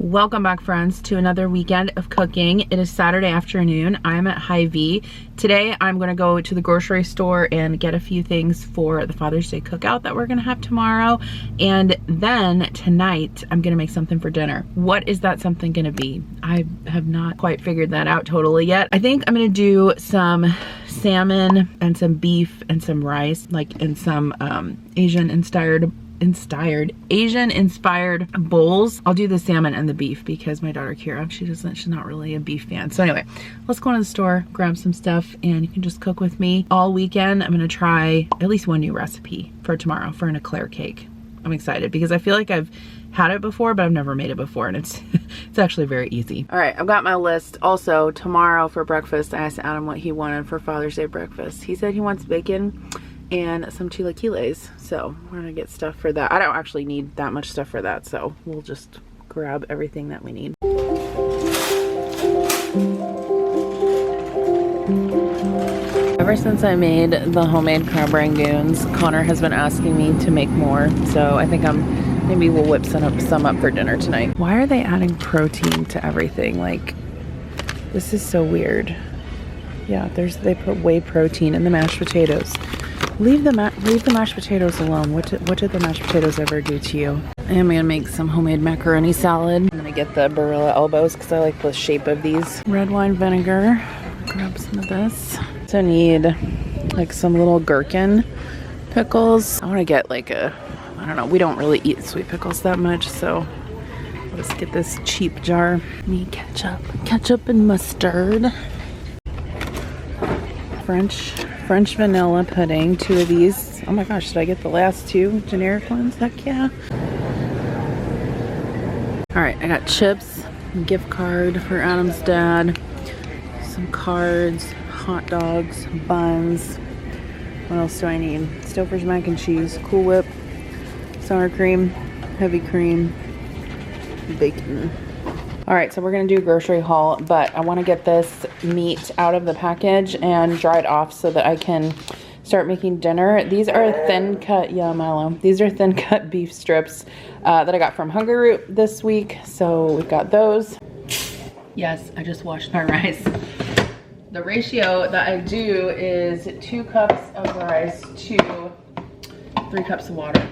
Welcome back, friends, to another weekend of cooking. It is Saturday afternoon. I'm at Hy-Vee. Today I'm going to go to the grocery store and get a few things for the Father's Day cookout that we're going to have tomorrow. And then tonight I'm going to make something for dinner. What is that something going to be? I have not quite figured that out totally yet. I think I'm going to do some salmon and some beef and some rice, like in some Asian-inspired bowls. I'll do the salmon and the beef because my daughter Kira, she's not really a beef fan. So anyway, let's go into the store, grab some stuff, and you can just cook with me all weekend. I'm gonna try at least one new recipe for tomorrow for an Eclair cake. I'm excited because I feel like I've had it before, but I've never made it before, and it's actually very easy. All right, I've got my list. Also, tomorrow for breakfast, I asked Adam what he wanted for Father's Day breakfast. He said he wants bacon and some chilaquiles, so we're gonna get stuff for that. I don't actually need that much stuff for that, so we'll just grab everything that we need. Ever since I made the homemade crab rangoons, Connor has been asking me to make more, so I think maybe we'll whip some up for dinner tonight. Why are they adding protein to everything? Like, this is so weird. Yeah, they put whey protein in the mashed potatoes. Leave the mashed potatoes alone. What did the mashed potatoes ever do to you? I'm gonna make some homemade macaroni salad. I'm gonna get the Barilla elbows because I like the shape of these. Red wine vinegar. Grab some of this. So I need like some little gherkin pickles. I want to get like I don't know, we don't really eat sweet pickles that much, so let's get this cheap jar. Need ketchup and mustard. French vanilla pudding, 2 of these. Oh my gosh, did I get the last 2 generic ones? Heck yeah. All right, I got chips, gift card for Adam's dad, some cards, hot dogs, buns. What else do I need? Stouffer's mac and cheese, Cool Whip, sour cream, heavy cream, bacon. All right, so we're gonna do a grocery haul, but I wanna get this meat out of the package and dry it off so that I can start making dinner. These are thin cut, yeah, Milo. These are thin cut beef strips that I got from Hungry Root this week. So we've got those. Yes, I just washed my rice. The ratio that I do is 2 cups of rice to 3 cups of water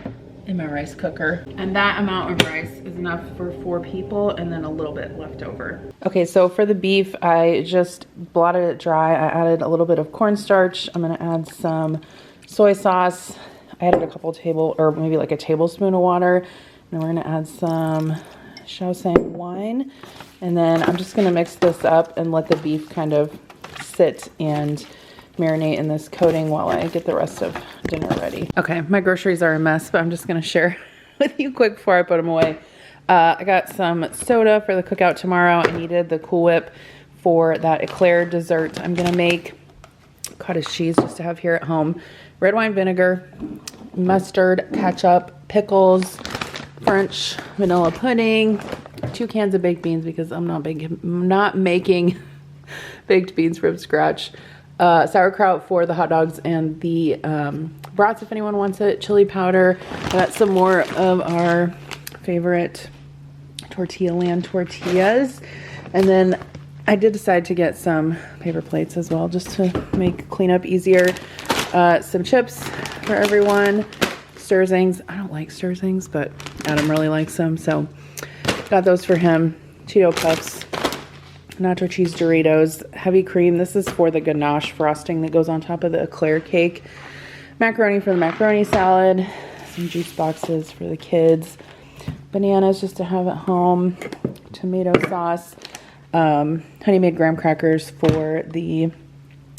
in my rice cooker, and that amount of rice is enough for 4 people and then a little bit left over. Okay, so for the beef, I just blotted it dry. I added a little bit of cornstarch. I'm gonna add some soy sauce. I added a couple maybe like a tablespoon of water, and we're gonna add some Shaoxing wine, and then I'm just gonna mix this up and let the beef kind of sit and marinate in this coating while I get the rest of dinner ready. Okay, my groceries are a mess, but I'm just gonna share with you quick before I put them away. I got some soda for the cookout tomorrow. I needed the Cool Whip for that Eclair dessert I'm gonna make. Cottage cheese just to have here at home. Red wine vinegar, mustard, ketchup, pickles, French vanilla pudding, 2 cans of baked beans because I'm not making baked beans from scratch. Sauerkraut for the hot dogs and the brats if anyone wants it, chili powder. I got some more of our favorite Tortilla Land tortillas, and then I did decide to get some paper plates as well just to make cleanup easier. Some chips for everyone, Sturzings. I don't like Sturzings, but Adam really likes them, so got those for him. Cheeto Puffs, nacho cheese Doritos, heavy cream. This is for the ganache frosting that goes on top of the Eclair cake. Macaroni for the macaroni salad. Some juice boxes for the kids. Bananas just to have at home. Tomato sauce. Honey made graham crackers for the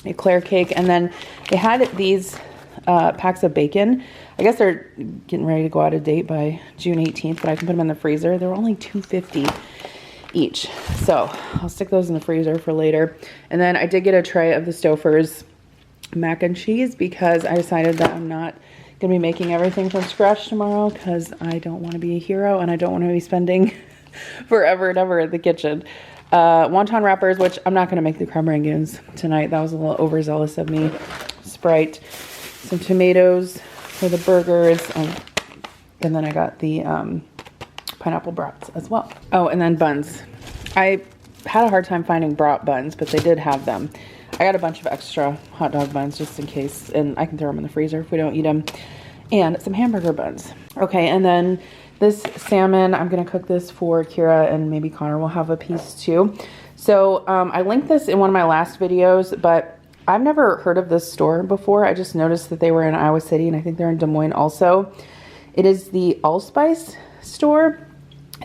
Eclair cake. And then they had these packs of bacon. I guess they're getting ready to go out of date by June 18th, but I can put them in the freezer. They were only $2.50 each, so I'll stick those in the freezer for later. And then I did get a tray of the Stouffer's mac and cheese because I decided that I'm not gonna be making everything from scratch tomorrow because I don't want to be a hero and I don't want to be spending forever and ever in the kitchen. Wonton wrappers, which I'm not gonna make the crab rangoons tonight. That was a little overzealous of me. Sprite, some tomatoes for the burgers, and then I got the pineapple brats as well. Oh, and then buns. I had a hard time finding brat buns, but they did have them. I got a bunch of extra hot dog buns just in case, and I can throw them in the freezer if we don't eat them. And some hamburger buns. Okay, and then this salmon, I'm gonna cook this for Kira, and maybe Connor will have a piece too. So I linked this in one of my last videos, but I've never heard of this store before. I just noticed that they were in Iowa City, and I think they're in Des Moines also. It is the Allspice store.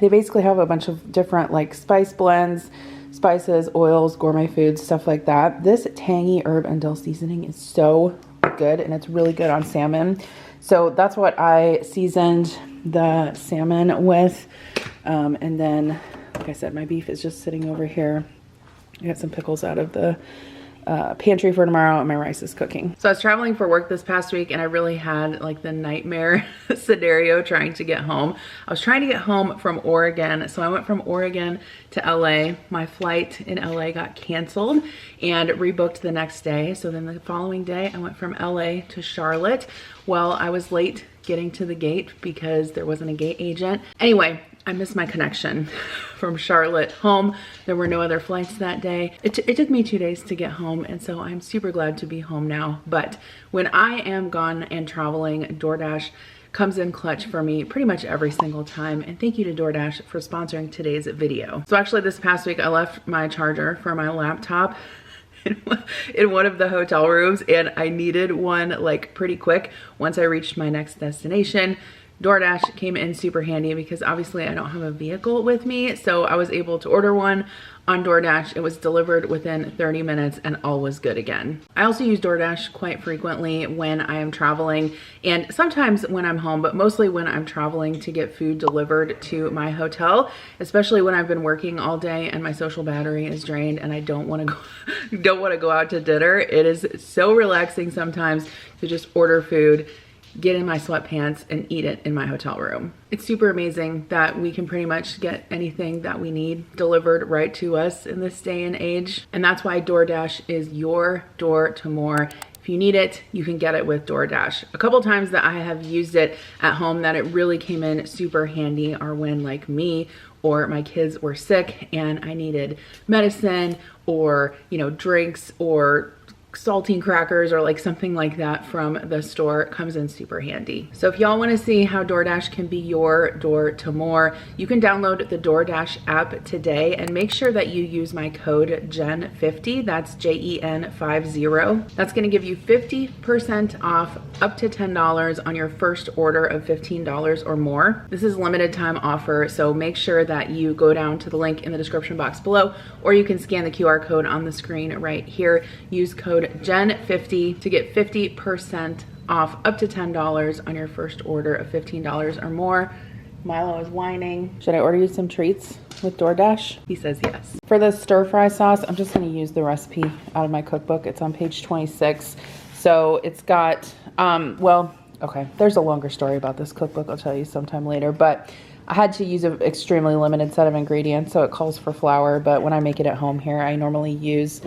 They basically have a bunch of different like spice blends, spices, oils, gourmet foods, stuff like that. This tangy herb and dill seasoning is so good, and it's really good on salmon. So that's what I seasoned the salmon with. And then, like I said, my beef is just sitting over here. I got some pickles out of the pantry for tomorrow, and my rice is cooking. So I was traveling for work this past week, and I really had like the nightmare scenario trying to get home. I was trying to get home from Oregon. So I went from Oregon to LA. My flight in LA got canceled and rebooked the next day. So then the following day I went from LA to Charlotte. Well, I was late getting to the gate because there wasn't a gate agent. Anyway, I missed my connection from Charlotte home. There were no other flights that day. It took me 2 days to get home, and so I'm super glad to be home now. But when I am gone and traveling, DoorDash comes in clutch for me pretty much every single time. And thank you to DoorDash for sponsoring today's video. So actually this past week I left my charger for my laptop in one of the hotel rooms, and I needed one like pretty quick once I reached my next destination. DoorDash came in super handy because obviously I don't have a vehicle with me, so I was able to order one on DoorDash. It was delivered within 30 minutes and all was good again. I also use DoorDash quite frequently when I am traveling, and sometimes when I'm home, but mostly when I'm traveling to get food delivered to my hotel, especially when I've been working all day and my social battery is drained and I don't want to go out to dinner. It is so relaxing sometimes to just order food, get in my sweatpants, and eat it in my hotel room. It's super amazing that we can pretty much get anything that we need delivered right to us in this day and age. And that's why DoorDash is your door to more. If you need it, you can get it with DoorDash. A couple times that I have used it at home that it really came in super handy are when like me or my kids were sick and I needed medicine or, you know, drinks or saltine crackers or like something like that from the store. It comes in super handy. So if y'all want to see how DoorDash can be your door to more, you can download the DoorDash app today and make sure that you use my code JEN50. That's JEN50. That's going to give you 50% off up to $10 on your first order of $15 or more. This is a limited time offer, so make sure that you go down to the link in the description box below, or you can scan the QR code on the screen right here. Use code JEN50 to get 50% off up to $10 on your first order of $15 or more. Milo is whining. Should I order you some treats with DoorDash? He says yes. For the stir fry sauce, I'm just gonna use the recipe out of my cookbook. It's on page 26. So it's got, well, okay, there's a longer story about this cookbook. I'll tell you sometime later, but I had to use an extremely limited set of ingredients, so it calls for flour, but when I make it at home here, I normally use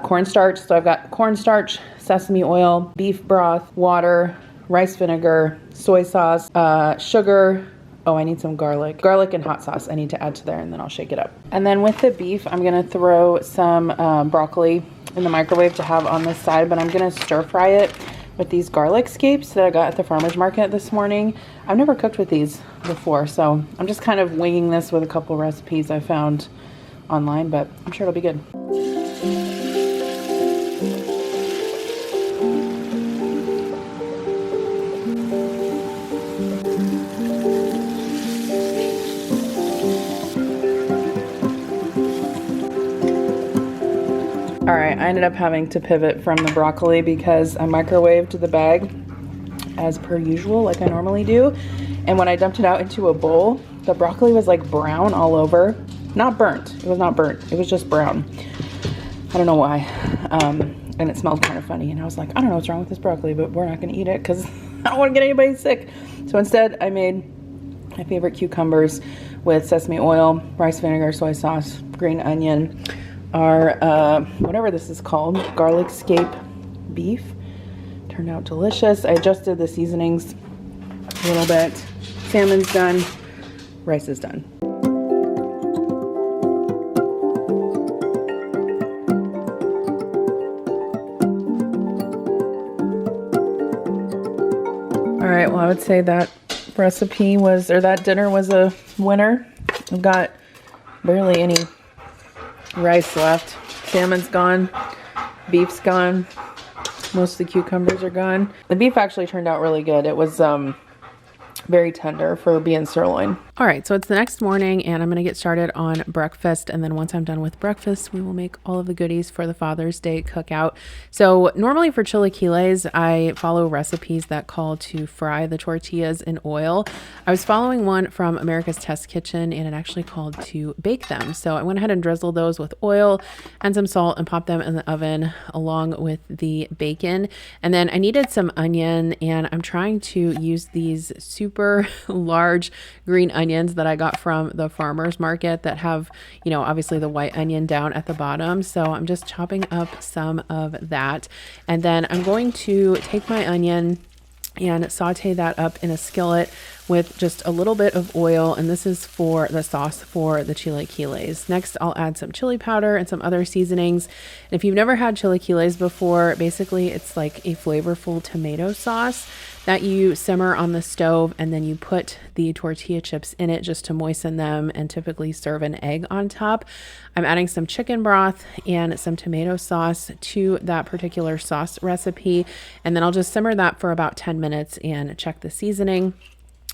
cornstarch. So I've got cornstarch, sesame oil, beef broth, water, rice vinegar, soy sauce, sugar. Oh, I need some garlic and hot sauce I need to add to there, and then I'll shake it up. And then with the beef, I'm gonna throw some broccoli in the microwave to have on this side, but I'm gonna stir fry it with these garlic scapes that I got at the farmer's market this morning. I've never cooked with these before, so I'm just kind of winging this with a couple recipes I found online, but I'm sure it'll be good. All right, I ended up having to pivot from the broccoli because I microwaved the bag as per usual, like I normally do. And when I dumped it out into a bowl, the broccoli was like brown all over. Not burnt, it was not burnt, it was just brown. I don't know why. And it smelled kind of funny. And I was like, I don't know what's wrong with this broccoli, but we're not gonna eat it because I don't wanna get anybody sick. So instead I made my favorite cucumbers with sesame oil, rice vinegar, soy sauce, green onion, our whatever this is called, garlic scape beef. Turned out delicious. I adjusted the seasonings a little bit. Salmon's done. rice is done. All right, well, I would say that recipe was, or that dinner was a winner. I've got barely any rice left. Salmon's gone, beef's gone, most of the cucumbers are gone. The beef actually turned out really good. It was very tender for being sirloin. All right, so it's the next morning and I'm gonna get started on breakfast, and then once I'm done with breakfast, we will make all of the goodies for the Father's Day cookout. So normally for chilaquiles, I follow recipes that call to fry the tortillas in oil. I was following one from America's Test Kitchen and it actually called to bake them. So I went ahead and drizzled those with oil and some salt and popped them in the oven along with the bacon. And then I needed some onion, and I'm trying to use these super large green onions that I got from the farmer's market that have, you know, obviously the white onion down at the bottom. So I'm just chopping up some of that. And then I'm going to take my onion and saute that up in a skillet with just a little bit of oil, and this is for the sauce for the chilaquiles. Next, I'll add some chili powder and some other seasonings. And if you've never had chilaquiles before, basically it's like a flavorful tomato sauce that you simmer on the stove, and then you put the tortilla chips in it just to moisten them, and typically serve an egg on top. I'm adding some chicken broth and some tomato sauce to that particular sauce recipe, and then I'll just simmer that for about 10 minutes and check the seasoning.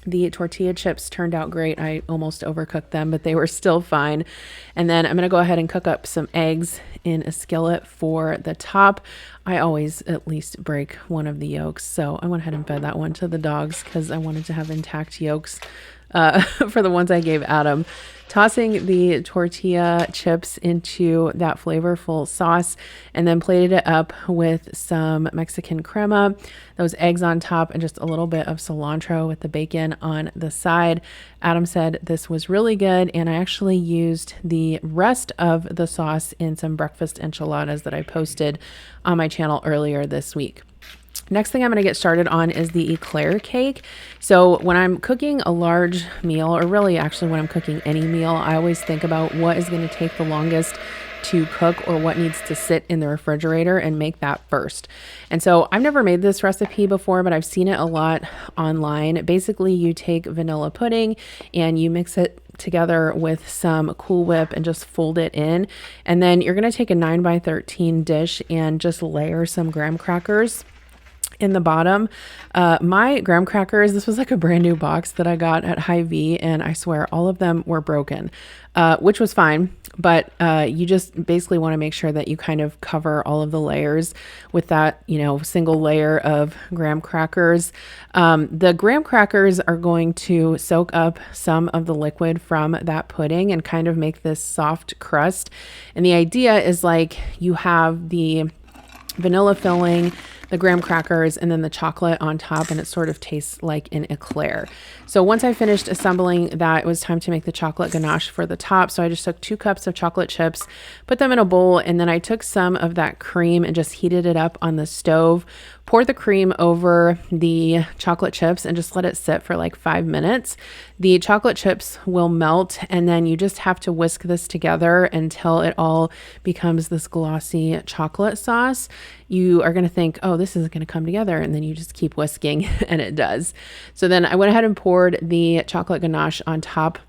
The tortilla chips turned out great. I almost overcooked them, but they were still fine. And then I'm going to go ahead and cook up some eggs in a skillet for the top. I always at least break one of the yolks, so I went ahead and fed that one to the dogs because I wanted to have intact yolks for the ones I gave Adam. Tossing the tortilla chips into that flavorful sauce, and then plated it up with some Mexican crema, those eggs on top, and just a little bit of cilantro with the bacon on the side. Adam said this was really good, and I actually used the rest of the sauce in some breakfast enchiladas that I posted on my channel earlier this week. Next thing I'm going to get started on is the Eclair Cake. So when I'm cooking a large meal, or really actually when I'm cooking any meal, I always think about what is going to take the longest to cook, or what needs to sit in the refrigerator, and make that first. And so I've never made this recipe before, but I've seen it a lot online. Basically, you take vanilla pudding and you mix it together with some Cool Whip and just fold it in. And then you're going to take a 9x13 dish and just layer some graham crackers in the bottom. My graham crackers, this was like a brand new box that I got at Hy-Vee, and I swear all of them were broken, which was fine. But you just basically want to make sure that you kind of cover all of the layers with that, you know, single layer of graham crackers. The graham crackers are going to soak up some of the liquid from that pudding and kind of make this soft crust. And the idea is like you have the vanilla filling, the graham crackers, and then the chocolate on top, and it sort of tastes like an eclair. So once I finished assembling that, it was time to make the chocolate ganache for the top. So I just took 2 cups of chocolate chips, put them in a bowl, and then I took some of that cream and just heated it up on the stove, poured the cream over the chocolate chips, and just let it sit for like 5 minutes. The chocolate chips will melt, and then you just have to whisk this together until it all becomes this glossy chocolate sauce. You are going to think, oh, this isn't going to come together, and then you just keep whisking and it does. So then I went ahead and poured the chocolate ganache on top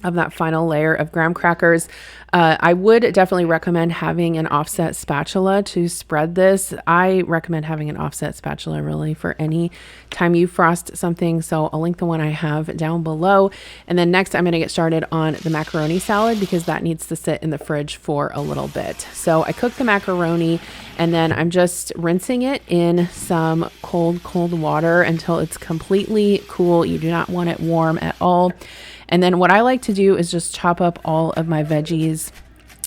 of that final layer of graham crackers. I would definitely recommend having an offset spatula to spread this. I recommend having an offset spatula really for any time you frost something. So I'll link the one I have down below. And then next I'm going to get started on the macaroni salad, because that needs to sit in the fridge for a little bit. So I cooked the macaroni, and then I'm just rinsing it in some cold water until it's completely cool. You do not want it warm at all. And then what I like to do is just chop up all of my veggies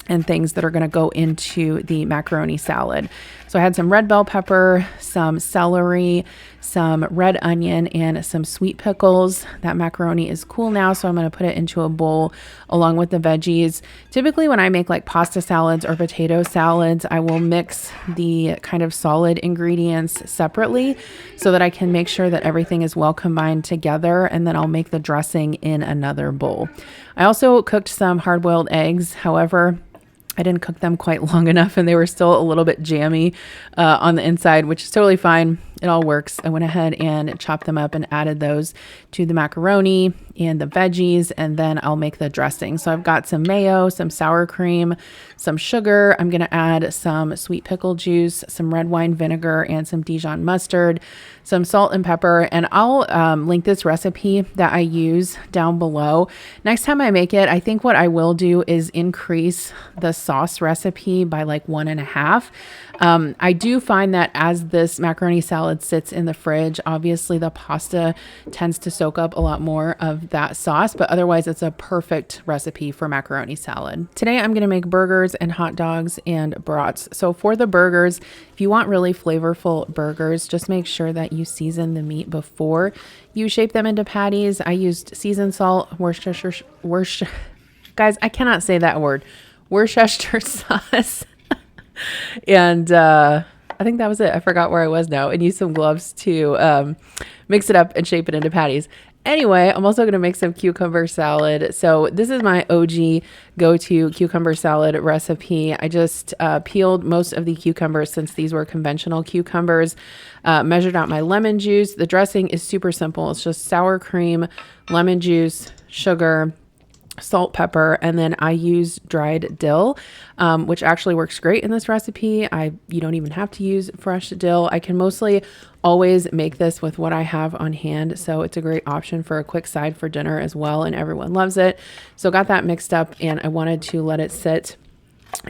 and things that are going to go into the macaroni salad. So I had some red bell pepper, some celery, some red onion, and some sweet pickles. That macaroni is cool now, so I'm going to put it into a bowl along with the veggies. Typically when I make like pasta salads or potato salads, I will mix the kind of solid ingredients separately so that I can make sure that everything is well combined together, and then I'll make the dressing in another bowl. I also cooked some hard-boiled eggs. However, I didn't cook them quite long enough and they were still a little bit jammy on the inside, which is totally fine. It all works. I went ahead and chopped them up and added those to the macaroni and the veggies, and then I'll make the dressing. So I've got some mayo, some sour cream, some sugar. I'm going to add some sweet pickle juice, some red wine vinegar, and some Dijon mustard, some salt and pepper. And I'll link this recipe that I use down below. Next time I make it, I think what I will do is increase the sauce recipe by like 1.5. I do find that as this macaroni salad sits in the fridge, obviously the pasta tends to soak up a lot more of that sauce, but otherwise it's a perfect recipe for macaroni salad. Today I'm going to make burgers and hot dogs and brats. So for the burgers, if you want really flavorful burgers, just make sure that you season the meat before you shape them into patties. I used seasoned salt, guys, I cannot say that word, Worcestershire sauce. And I think that was it. I forgot where I was now, and use some gloves to mix it up and shape it into patties. Anyway, I'm also going to make some cucumber salad. So this is my OG go-to cucumber salad recipe. I just peeled most of the cucumbers since these were conventional cucumbers, measured out my lemon juice. The dressing is super simple. It's just sour cream, lemon juice, sugar, salt, pepper, and then I use dried dill, which actually works great in this recipe. You don't even have to use fresh dill. I can mostly always make this with what I have on hand, so it's a great option for a quick side for dinner as well, and everyone loves it. So got that mixed up, and I wanted to let it sit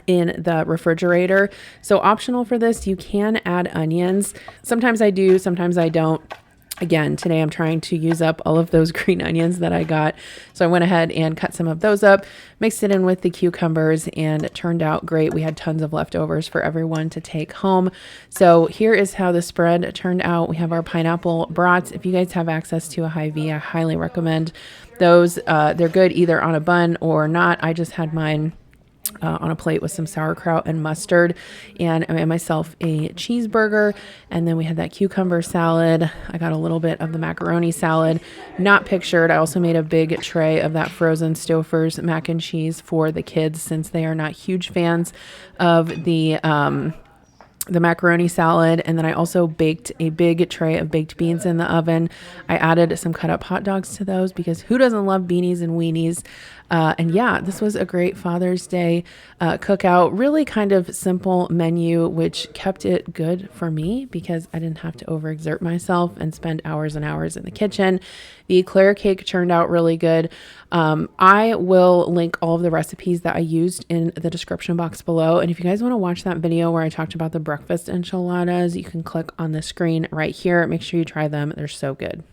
in the refrigerator. So optional for this, you can add onions. Sometimes I do, sometimes I don't. Again, today I'm trying to use up all of those green onions that I got. So I went ahead and cut some of those up, mixed it in with the cucumbers, and it turned out great. We had tons of leftovers for everyone to take home. So here is how the spread turned out. We have our pineapple brats. If you guys have access to a Hy-Vee, I highly recommend those. They're good either on a bun or not. I just had mine on a plate with some sauerkraut and mustard, and I made myself a cheeseburger. And then we had that cucumber salad. I got a little bit of the macaroni salad, not pictured. I also made a big tray of that frozen Stouffer's mac and cheese for the kids, since they are not huge fans of the macaroni salad. And then I also baked a big tray of baked beans in the oven. I added some cut up hot dogs to those because who doesn't love beanies and weenies? And yeah, this was a great Father's Day cookout. Really kind of simple menu, which kept it good for me because I didn't have to overexert myself and spend hours and hours in the kitchen. The Eclair Cake turned out really good. I will link all of the recipes that I used in the description box below. And if you guys want to watch that video where I talked about the breakfast enchiladas, you can click on the screen right here. Make sure you try them. They're so good.